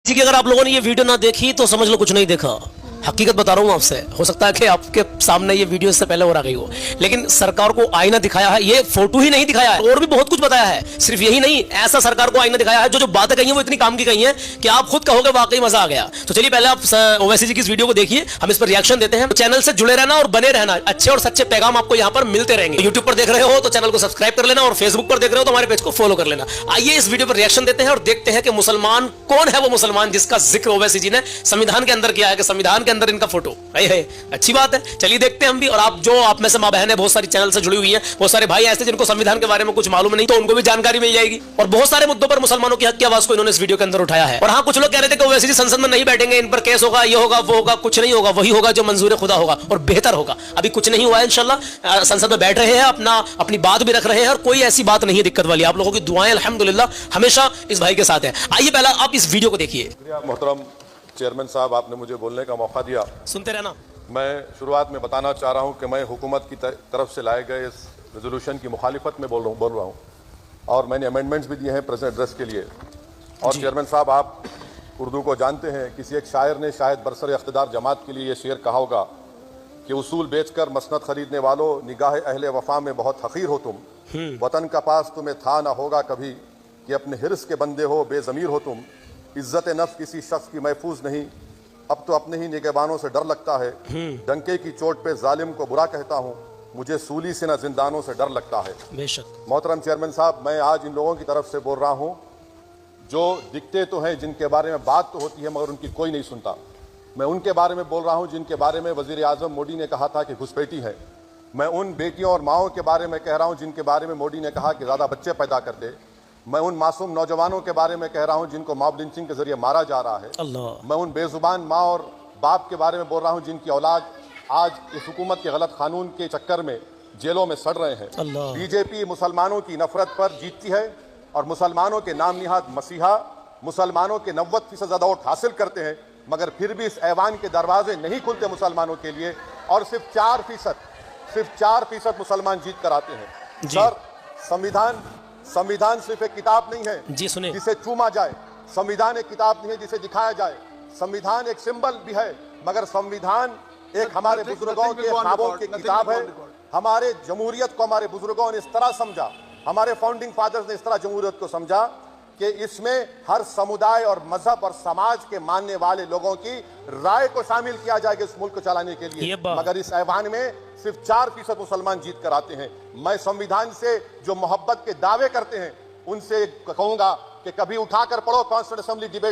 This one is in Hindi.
जी कि अगर आप लोगों ने ये वीडियो ना देखी तो समझ लो कुछ नहीं देखा। हकीकत बता रहा हूँ आपसे, हो सकता है कि आपके सामने ये वीडियो इससे पहले हो रहा गई हो, लेकिन सरकार को आईना दिखाया है, ये फोटो ही नहीं दिखाया है, और भी बहुत कुछ बताया है। सिर्फ यही नहीं, ऐसा सरकार को आईना दिखाया है जो बातें कही हैं वो इतनी काम की कही हैं कि आप खुद कहोगे वाकई मजा आ गया। तो चलिए पहले आप ओवैसी जी की इस वीडियो को देखिए, हम इस पर रिएक्शन देते हैं। चैनल से जुड़े रहना और बने रहना, अच्छे और सच्चे पैगाम आपको यहाँ पर मिलते रहेंगे। यूट्यूब पर देख रहे हो तो चैनल को सब्सक्राइब कर लेना, और फेसबुक पर देख रहे हो तो हमारे पेज को फॉलो कर लेना। आइए इस वीडियो पर रिएक्शन देते हैं और देखते हैं कि मुसलमान कौन है वो मुसलमान जिसका जिक्र ओवैसी जी ने संविधान के अंदर किया है, कि संविधान के अंदर इनका फोटो है। अच्छी बात है, चलिए देखते हैं हम भी। और आप में से माँ बहन है, बहुत सारी चैनल से जुड़ी हुई हैं, बहुत सारे भाई ऐसे जिनको संविधान के बारे में कुछ मालूम नहीं, तो उनको भी जानकारी मिल जाएगी। और बहुत सारे मुद्दों पर मुसलमानों की हक की आवाज को इन्होंने इस वीडियो के अंदर उठाया है। और हाँ, कुछ लोग कह रहे थे कि ओवैसी जी संसद में नहीं बैठेंगे, इन पर केस होगा, ये होगा, वो होगा। कुछ नहीं होगा, वही होगा जो मंजूर खुदा होगा और बेहतर होगा। अभी कुछ नहीं हुआ है, इंशाल्लाह संसद में बैठ रहे हैं, अपनी बात भी रख रहे हैं, और कोई ऐसी बात नहीं है दिक्कत वाली। आप लोगों की दुआएं अल्हम्दुलिल्लाह हमेशा इस भाई के साथ है। आइए पहला आप इस वीडियो को देखिए। मोहतरम चेयरमैन साहब, आपने मुझे बोलने का मौका दिया। सुनते रहना। मैं शुरुआत में बताना चाह रहा हूं कि मैं हुकूमत की तरफ से लाए गए इस रेजोल्यूशन की मुखालिफत में बोल रहा हूं, और मैंने अमेंडमेंट्स भी दिए हैं प्रेजेंट एड्रेस के लिए। और चेयरमैन साहब, आप उर्दू को जानते हैं, किसी एक शायर ने शायद बरसर इख्तिदार जमात के लिए ये शेर कहा होगा कि उसूल बेचकर मसनद खरीदने वालों, निगाह अहले वफा में बहुत हकीर हो तुम। वतन का पास तुम्हें था ना होगा कभी, कि अपने हिर्स के बंदे हो, बेज़मीर हो तुम। इज्जत नफ्स किसी शख्स की महफूज नहीं, अब तो अपने ही निगहबानों से डर लगता है। डंके की चोट पे जालिम को बुरा कहता हूँ, मुझे सूली से न जिंदानों से डर लगता है। बेशक। मोहतरम चेयरमैन साहब, मैं आज इन लोगों की तरफ से बोल रहा हूँ जो दिखते तो हैं, जिनके बारे में बात तो होती है मगर उनकी कोई नहीं सुनता। मैं उनके बारे में बोल रहा हूँ जिनके बारे में वजीर आजम मोदी ने कहा था कि घुसपैठी है। मैं उन बेटियों और माओं के बारे में कह रहा हूँ जिनके बारे में मोदी ने कहा कि ज़्यादा बच्चे पैदा करते। मैं उन मासूम नौजवानों के बारे में कह रहा हूं जिनको मॉब लिंचिंग के जरिए मारा जा रहा है। मैं उन बेजुबान माँ और बाप के बारे में बोल रहा हूं जिनकी औलाद आज इस हुकूमत के गलत कानून के चक्कर में जेलों में सड़ रहे हैं। बीजेपी मुसलमानों की नफरत पर जीतती है और मुसलमानों के नाम निहाद मसीहा मुसलमानों के 90% ज्यादा वोट हासिल करते हैं, मगर फिर भी इस ऐवान के दरवाजे नहीं खुलते मुसलमानों के लिए, और सिर्फ 4% मुसलमान जीत कर आते हैं। सर, संविधान सिर्फ एक किताब नहीं है जिसे चूमा जाए, संविधान एक किताब नहीं है जिसे दिखाया जाए, संविधान एक सिंबल भी है, मगर संविधान एक हमारे बुजुर्गों के ख्वाबों की किताब है। हमारे जमहूरियत को हमारे बुजुर्गों ने इस तरह समझा, हमारे फाउंडिंग फादर्स ने इस तरह जमहूरियत को समझा कि इसमें हर समुदाय और मजहब और समाज के मानने वाले लोगों की राय को शामिल किया जाएगा इस मुल्क को चलाने के लिए, मगर इस ऐवान में सिर्फ 4% मुसलमान जीत कर आते हैं। मैं संविधान से जो मोहब्बत के दावे करते हैं उनसे कहूंगा कि कभी उठाकर पढ़ो कॉन्स्टिट्यूंट असेंबली डिबेट